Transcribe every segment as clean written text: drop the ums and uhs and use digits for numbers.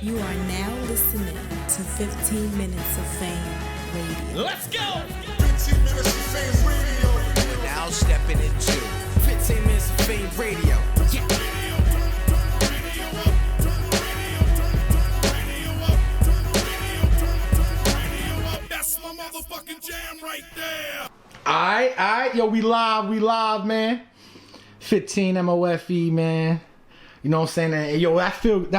You are now listening to 15 Minutes of Fame Radio. Let's go! 15 Minutes of Fame Radio. We're now stepping into 15 Minutes of Fame Radio. Yeah. That's my motherfucking jam right there. Alright, yo, we live, man. 15 MOFE, man. You know what I'm saying? And yo, that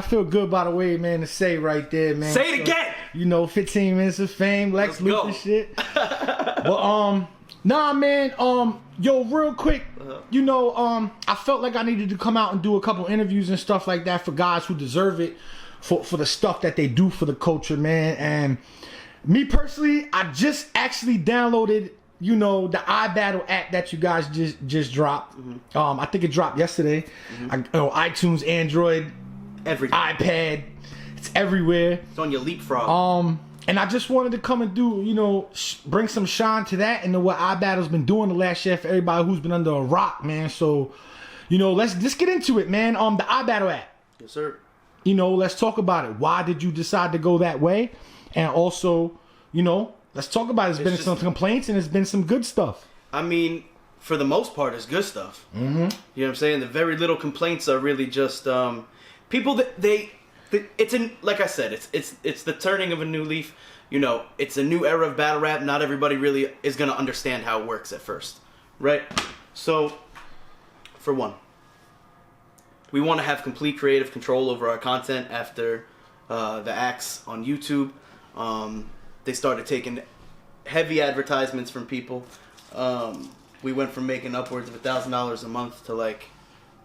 feel good, by the way, man, to say right there, man. Say it again. You know, 15 Minutes of Fame, Lexx Luthor shit. But nah, man. Yo, real quick, you know, I felt like I needed to come out and do a couple interviews and stuff like that for guys who deserve it for the stuff that they do for the culture, man. And me personally, I just actually downloaded, you know, the Ibattle app that you guys just dropped. I think it dropped yesterday. iTunes, Android, Everything. iPad, it's everywhere. It's on your leapfrog. And I just wanted to come and do, you know, bring some shine to that and to what Ibattle's been doing the last year for everybody who's been under a rock, man. So, you know, let's just get into it, man. The Ibattle app. Yes, sir. You know, let's talk about it. Why did you decide to go that way? And also, you know, let's talk about it. There's been some complaints and there's been some good stuff. I mean, for the most part, it's good stuff. You know what I'm saying? The very little complaints are really just people that it's in, like I said, it's the turning of a new leaf. You know, it's a new era of battle rap. Not everybody really is gonna understand how it works at first, right? So, for one, we want to have complete creative control over our content after the acts on YouTube. They started taking heavy advertisements from people. We went from making upwards of $1,000 a month to like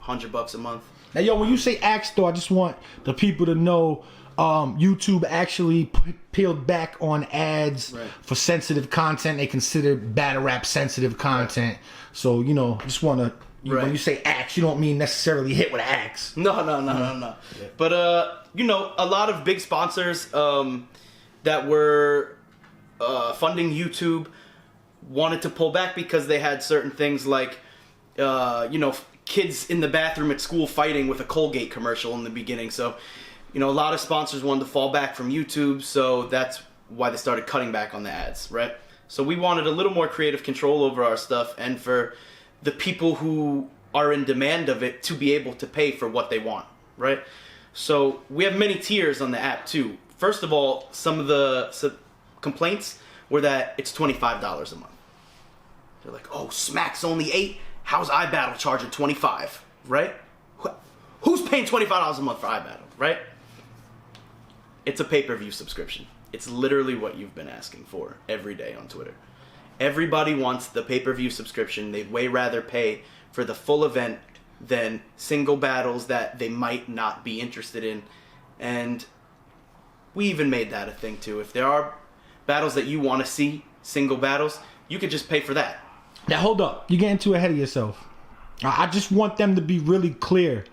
$100 a month. Now, yo, when you say acts, though, I just want the people to know YouTube actually peeled back on ads for sensitive content. They consider battle rap sensitive content. So, you know, just want to, when you say axe, you don't mean necessarily hit with an axe. No. Yeah. But, you know, a lot of big sponsors that were funding YouTube wanted to pull back because they had certain things like, you know, kids in the bathroom at school fighting with a Colgate commercial in the beginning. So, you know, a lot of sponsors wanted to fall back from YouTube, so that's why they started cutting back on the ads, right? So we wanted a little more creative control over our stuff and for the people who are in demand of it to be able to pay for what they want, right? So we have many tiers on the app too. First of all, some of the complaints were that it's $25 a month. They're like, oh, Smack's only $8. How's Ibattle charging $25? Right? Who's paying $25 a month for Ibattle? Right? It's a pay-per-view subscription. It's literally what you've been asking for every day on Twitter. Everybody wants the pay-per-view subscription. They'd way rather pay for the full event than single battles that they might not be interested in. And we even made that a thing too. If there are battles that you want to see, single battles, you could just pay for that. Now, hold up. You're getting too ahead of yourself. I just want them to be really clear.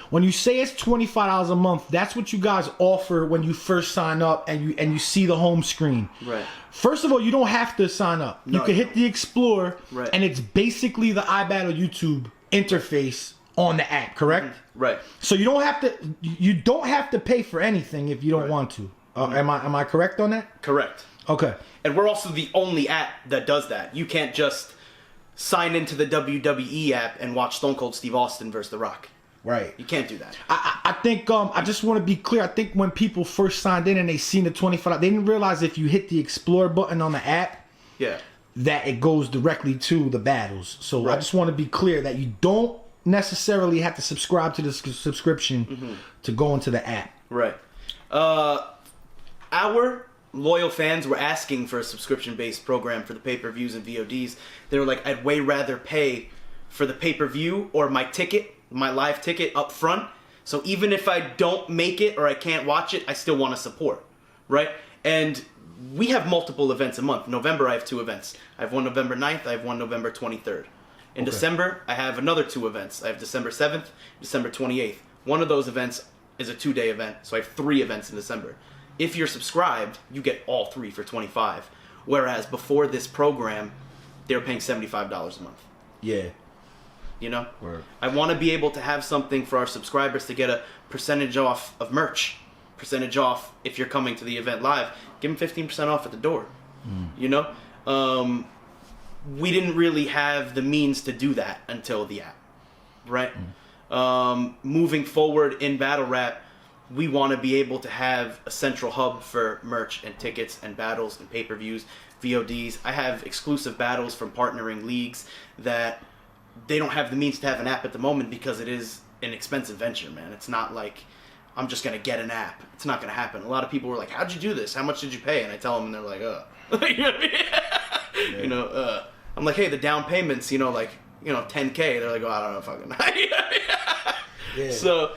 When you say it's $25 a month, that's what you guys offer when you first sign up and you see the home screen. Right. First of all, you don't have to sign up. You can hit the Explore, and it's basically the Ibattle YouTube interface on the app, correct? Right. So you don't have to pay for anything if you don't want to. Am I correct on that? Correct. Okay. And we're also the only app that does that. You can't just sign into the WWE app and watch Stone Cold Steve Austin versus The Rock. Right. You can't do that. I think I just want to be clear. I think when people first signed in and they seen the $25, they didn't realize if you hit the Explore button on the app, that it goes directly to the battles. So I just want to be clear that you don't necessarily have to subscribe to the subscription to go into the app. Right. Our loyal fans were asking for a subscription-based program for the pay-per-views and VODs. They were like, I'd way rather pay for the pay-per-view or my ticket, my live ticket up front. So even if I don't make it or I can't watch it, I still want to support, right? And we have multiple events a month. November, I have 2 events. I have one November 9th. I have one November 23rd. In December, I have another 2 events. I have December 7th, December 28th. One of those events is a 2-day event, so I have 3 events in December. If you're subscribed, you get all 3 for $25. Whereas before this program, they were paying $75 a month. Yeah. You know? Word. I want to be able to have something for our subscribers to get a percentage off of merch, percentage off if you're coming to the event live. Give them 15% off at the door. You know, we didn't really have the means to do that until the app, right? Moving forward in battle rap, we want to be able to have a central hub for merch and tickets and battles and pay-per-views, VODs. I have exclusive battles from partnering leagues that they don't have the means to have an app at the moment because it is an expensive venture, man. It's not like I'm just going to get an app. It's not going to happen. A lot of people were like, how'd you do this? How much did you pay? And I tell them, and they're like, you know what I mean? Yeah. You know, I'm like, hey, the down payments, you know, like, you know, $10K. They're like, oh, I don't know, fucking. Yeah. So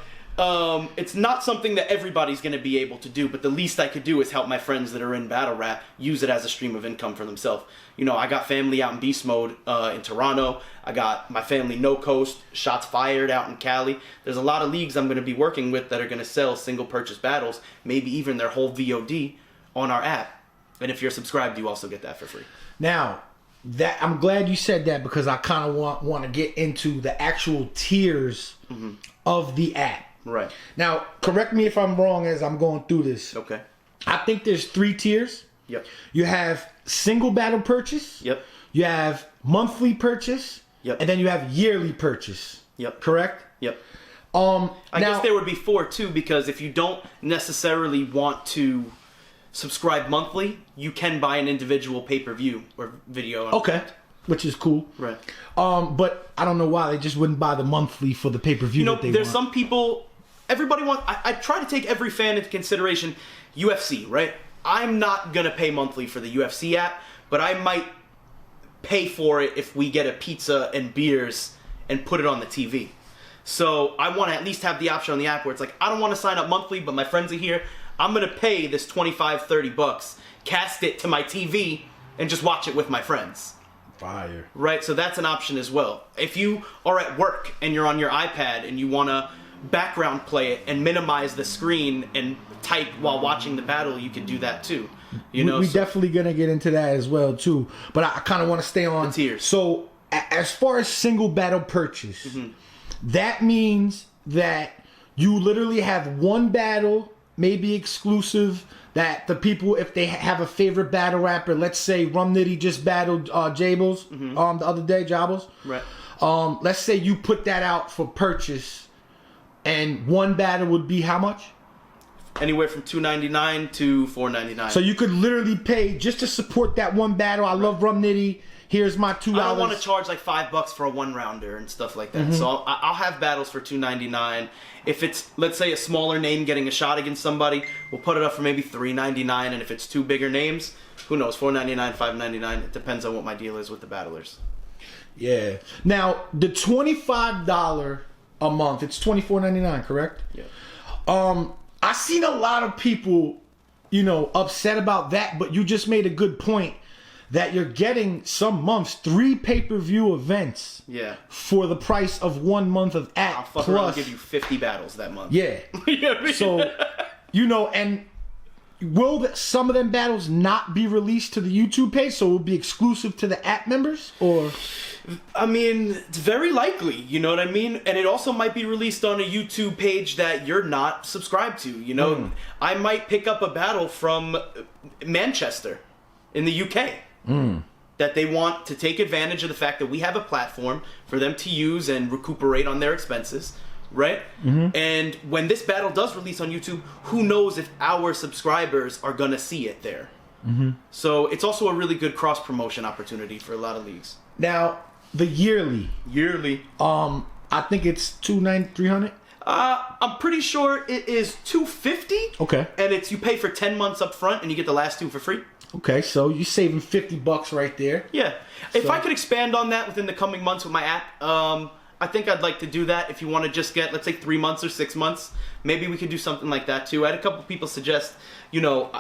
it's not something that everybody's going to be able to do, but the least I could do is help my friends that are in battle rap use it as a stream of income for themselves. You know, I got family out in beast mode in Toronto. I got my family no coast, shots fired out in Cali. There's a lot of leagues I'm going to be working with that are going to sell single purchase battles, maybe even their whole VOD on our app. And if you're subscribed, you also get that for free. Now, that I'm glad you said that because I kind of want to get into the actual tiers of the app. Right. Now, correct me if I'm wrong as I'm going through this. Okay. I think there's 3 tiers. Yep. You have single battle purchase. Yep. You have monthly purchase. Yep. And then you have yearly purchase. Yep. Correct? Yep. I guess there would be 4 too, because if you don't necessarily want to subscribe monthly, you can buy an individual pay-per-view or video. Okay. Which is cool. Right. But I don't know why they just wouldn't buy the monthly for the pay-per-view. You know, that they there's want. some people. Everybody wants. I try to take every fan into consideration. UFC, right? I'm not gonna pay monthly for the UFC app, but I might pay for it if we get a pizza and beers and put it on the TV. So I want to at least have the option on the app where it's like, I don't want to sign up monthly, but my friends are here. I'm gonna pay this $25-$30, cast it to my TV, and just watch it with my friends. Fire. Right, so that's an option as well. If you are at work and you're on your iPad and you want to background play it and minimize the screen and type while watching the battle, you can do that too. You know, we definitely gonna get into that as well too. But I kind of want to stay on the tiers. So as far as single battle purchase, that means that you literally have one battle, maybe exclusive, that the people, if they have a favorite battle rapper, let's say Rum Nitty just battled Jables the other day, Jables. Right. Let's say you put that out for purchase, and one battle would be how much? Anywhere from $2.99 to $4.99. So you could literally pay just to support that one battle. I love Rum Nitty. Here's my $2. I don't want to charge like $5 for a 1-rounder and stuff like that. So I'll have battles for $2.99. If it's, let's say, a smaller name getting a shot against somebody, we'll put it up for maybe $3.99. And if it's 2 bigger names, who knows, $4.99, $5.99. It depends on what my deal is with the battlers. Yeah. Now, the $25 a month, it's $24.99, correct? Yeah. I seen a lot of people, you know, upset about that, but you just made a good point that you're getting some months 3 pay-per-view events. Yeah. For the price of 1 month of app. I'll fuck around and give you 50 battles that month. Yeah. You know what I mean? So, you know, and will some of them battles not be released to the YouTube page, so it will be exclusive to the app members, or? I mean, it's very likely, you know what I mean? And it also might be released on a YouTube page that you're not subscribed to, you know? I might pick up a battle from Manchester in the UK that they want to take advantage of the fact that we have a platform for them to use and recuperate on their expenses, right? And when this battle does release on YouTube, who knows if our subscribers are going to see it there. So it's also a really good cross-promotion opportunity for a lot of leagues. Now, the yearly. I think it's $300. I'm pretty sure it is $250. Okay. And it's you pay for 10 months up front and you get the last 2 for free. Okay, so you're saving $50 right there. Yeah. If So- I could expand on that within the coming months with my app, I think I'd like to do that. If you want to just get, let's say, 3 months or 6 months, maybe we could do something like that too. I had a couple people suggest, you know,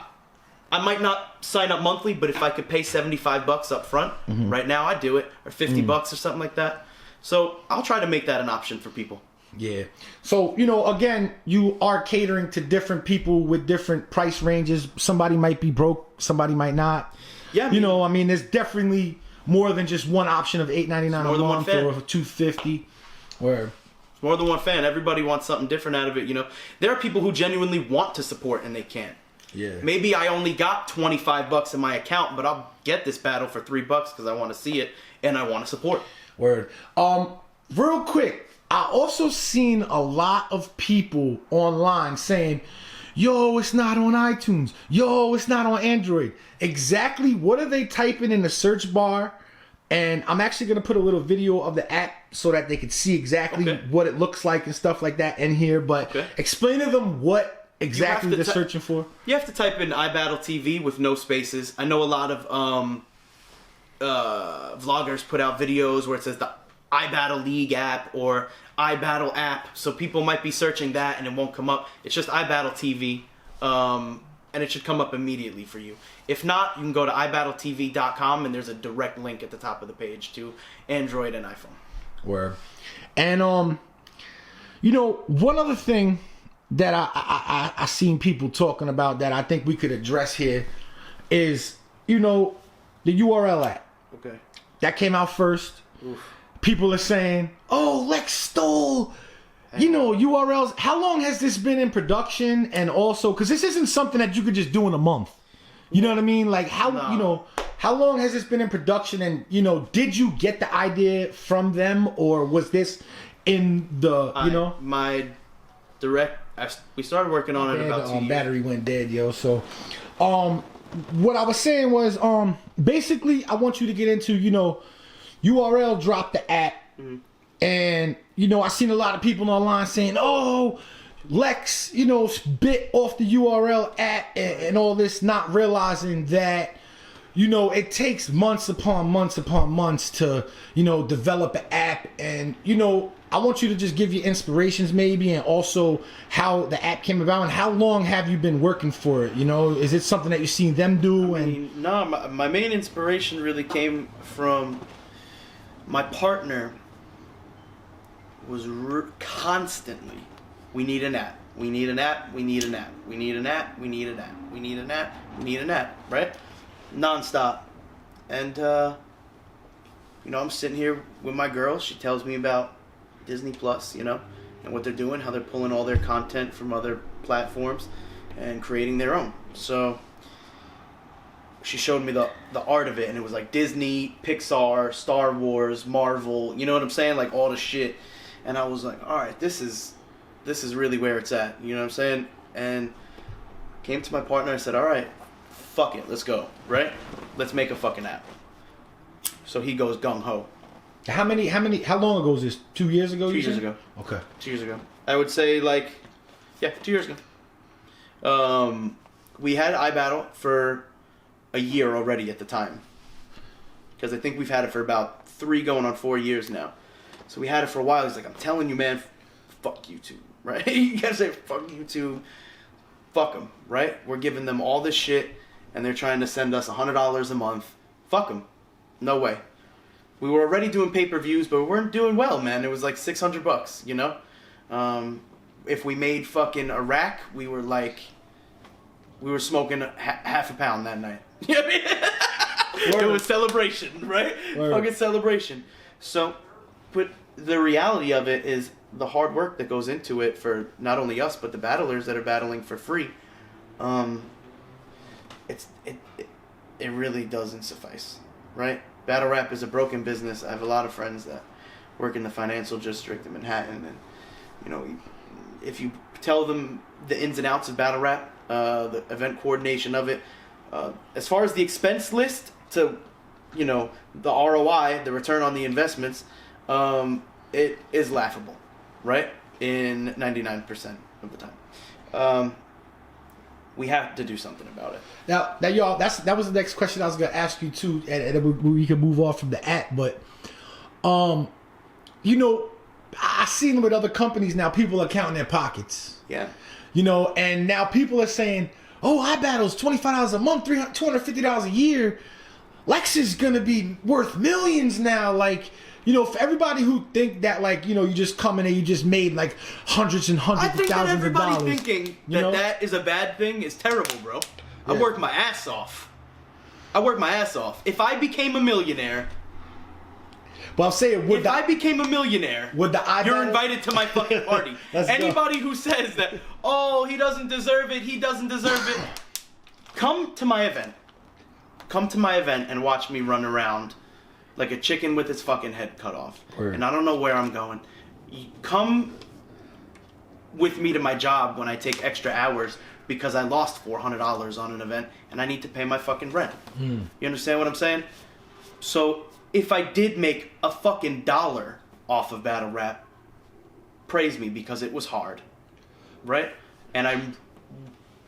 I might not sign up monthly, but if I could pay $75 up front, right now I'd do it, or $50 or something like that. So I'll try to make that an option for people. Yeah. So, you know, again, you are catering to different people with different price ranges. Somebody might be broke, somebody might not. Yeah, you know, I mean, there's definitely more than just one option of $8.99 a more than one month fan. or $250. Or more than one fan. Everybody wants something different out of it, you know. There are people who genuinely want to support and they can't. Yeah. Maybe I only got $25 in my account, but I'll get this battle for $3 because I want to see it and I want to support. Word. Real quick, I also seen a lot of people online saying, yo, it's not on iTunes. Yo, it's not on Android. Exactly what are they typing in the search bar? And I'm actually going to put a little video of the app so that they can see exactly what it looks like and stuff like that in here. But explain to them what exactly they're searching for. You have to type in Ibattletv with no spaces. I know a lot of vloggers put out videos where it says the iBattle League app or iBattle app. So people might be searching that and it won't come up. It's just Ibattletv. And it should come up immediately for you. If not, you can go to ibattletv.com and there's a direct link at the top of the page to Android and iPhone. Word. And you know, one other thing that I seen people talking about that I think we could address here is, you know, the URL app. Okay. That came out first. Oof. People are saying, "Oh, Lexx stole." You know, URLs. How long has this been in production? And also, because this isn't something that you could just do in a month. You know what I mean? Like, you know, how long has this been in production? And, you know, did you get the idea from them? Or was this in the, you know? We started working on it about 2 years. Battery went dead, yo. So, what I was saying was, basically, I want you to get into, you know, URL dropped the app. Mm-hmm. And, you know, I seen a lot of people online saying, oh, Lexx, you know, bit off the URL app and all this, not realizing that, you know, it takes months upon months upon months to, you know, develop an app. And, you know, I want you to just give your inspirations maybe and also how the app came about and how long have you been working for it? You know, is it something that you've seen them do? No, my main inspiration really came from my partner. Was constantly, we need an app, we need an app, we need an app, we need an app, we need an app, we need an app, we need an app, right? Non-stop. And, you know, I'm sitting here with my girl, she tells me about Disney Plus, you know, and what they're doing, how they're pulling all their content from other platforms and creating their own. So, she showed me the art of it, and it was like Disney, Pixar, Star Wars, Marvel, you know what I'm saying? Like all the shit. And I was like, all right, this is really where it's at. You know what I'm saying? And came to my partner and said, all right, fuck it, let's go, right? Let's make a fucking app. So he goes gung-ho. How long ago was this? 2 years ago? 2 years ago. Okay. 2 years ago. I would say 2 years ago. We had iBattle for a year already at the time. Because I think we've had it for about 3 going on 4 years now. So we had it for a while. He's like, I'm telling you, man, fuck YouTube, right? You gotta say, fuck YouTube. Fuck them, right? We're giving them all this shit, and they're trying to send us $100 a month. Fuck them. No way. We were already doing pay-per-views, but we weren't doing well, man. It was like $600, you know? If we made fucking a rack, we were smoking half a pound that night. You know what I mean? It was celebration, right? Word. Fucking celebration. So, but the reality of it is the hard work that goes into it for not only us, but the battlers that are battling for free. It really doesn't suffice, right? Battle rap is a broken business. I have a lot of friends that work in the financial district in Manhattan, and you know, if you tell them the ins and outs of battle rap, the event coordination of it, as far as the expense list to, you know, the ROI, the return on the investments, it is laughable, right? In 99% of the time. We have to do something about it. Now, y'all, that was the next question I was gonna ask you too, and we can move off from the app. But, you know, I seen with other companies now, people are counting their pockets. Yeah. You know, and now people are saying, "Oh, iBattle's $25 a month, $250 a year. Lexx is gonna be worth millions now." Like, you know, for everybody who think that, like, you know, you just come in and you just made like hundreds and hundreds of thousands of dollars. I think that everybody thinking that is a bad thing is terrible, bro. I worked my ass off. If I became a millionaire, But I'm saying, if I became a millionaire, you're invited to my fucking party. Anybody who says that, oh, he doesn't deserve it, come to my event. Come to my event and watch me run around like a chicken with its fucking head cut off. Word. And I don't know where I'm going. You come with me to my job when I take extra hours because I lost $400 on an event and I need to pay my fucking rent. You understand what I'm saying? So if I did make a fucking dollar off of battle rap, praise me because it was hard, right? And I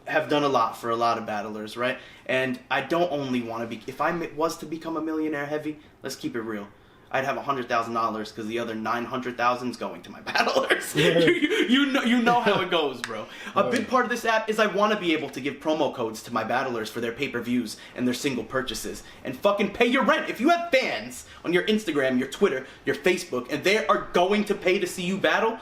have done a lot for a lot of battlers, right? And I don't only want to be, if I was to become a millionaire heavy, let's keep it real, I'd have $100,000 because the other 900,000 is going to my battlers. you know how it goes, bro. A big part of this app is I want to be able to give promo codes to my battlers for their pay-per-views and their single purchases and fucking pay your rent. If you have fans on your Instagram, your Twitter, your Facebook, and they are going to pay to see you battle,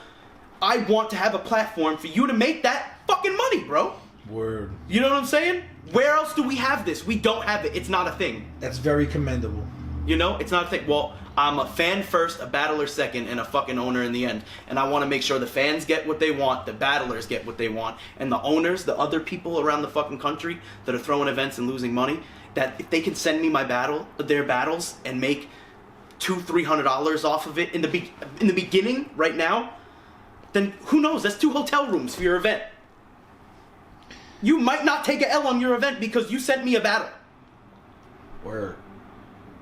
I want to have a platform for you to make that fucking money, bro. Word. You know what I'm saying? Where else do we have this? We don't have it. It's not a thing. That's very commendable. You know, it's not a thing. Well, I'm a fan first, a battler second, and a fucking owner in the end. And I want to make sure the fans get what they want, the battlers get what they want, and the owners, the other people around the fucking country that are throwing events and losing money, that if they can send me their battles and make $200-300 off of it in the beginning, right now, then who knows? That's 2 hotel rooms for your event. You might not take an L on your event because you sent me a battle. Word.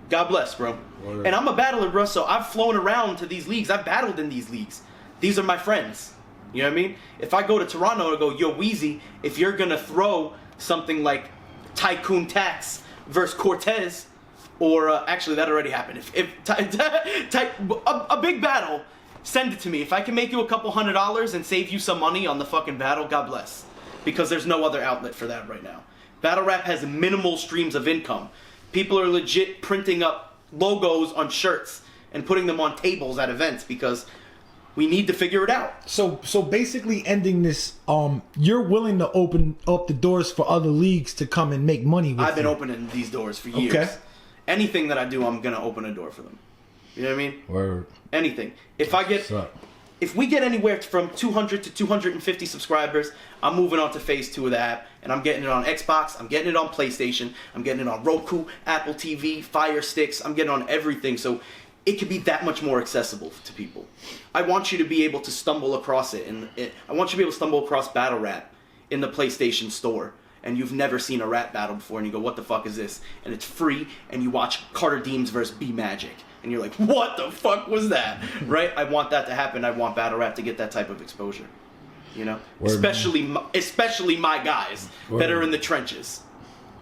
God bless, bro. Word. And I'm a battler, bro, so I've flown around to these leagues. I've battled in these leagues. These are my friends. You know what I mean? If I go to Toronto and go, yo, Wheezy, if you're going to throw something like Tycoon Tax versus Cortez, or actually, that already happened. A big battle, send it to me. If I can make you a couple $100 and save you some money on the fucking battle, God bless. Because there's no other outlet for that right now. Battle rap has minimal streams of income. People are legit printing up logos on shirts and putting them on tables at events because we need to figure it out. So basically ending this, you're willing to open up the doors for other leagues to come and make money with I've been you. opening these doors for years. Okay. Anything that I do, I'm going to open a door for them. You know what I mean? Word. Anything. If we get anywhere from 200 to 250 subscribers, I'm moving on to phase 2 of the app, and I'm getting it on Xbox, I'm getting it on PlayStation, I'm getting it on Roku, Apple TV, Fire Sticks, I'm getting it on everything, so it can be that much more accessible to people. I want you to be able to stumble across it, and I want you to be able to stumble across Battle Rap in the PlayStation Store, and you've never seen a rap battle before, and you go, what the fuck is this? And it's free, and you watch Carter Deems versus B Magic. And you're like, what the fuck was that? Right? I want that to happen. I want battle rap to get that type of exposure. You know? Word, especially my guys that are in the trenches.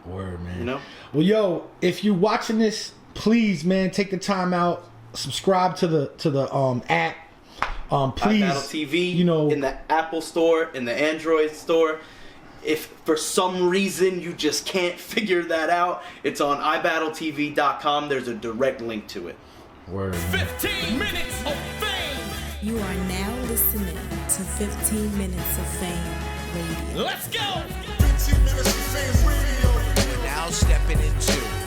Word, man. You know? Well, yo, if you're watching this, please, man, take the time out. Subscribe to the app. Please, Ibattletv, you know, in the Apple store, in the Android store. If for some reason you just can't figure that out, it's on Ibattletv.com. There's a direct link to it. Word. 15 minutes of fame. You are now listening to 15 Minutes of Fame Radio. Let's go. 15 minutes of fame radio. We're now stepping into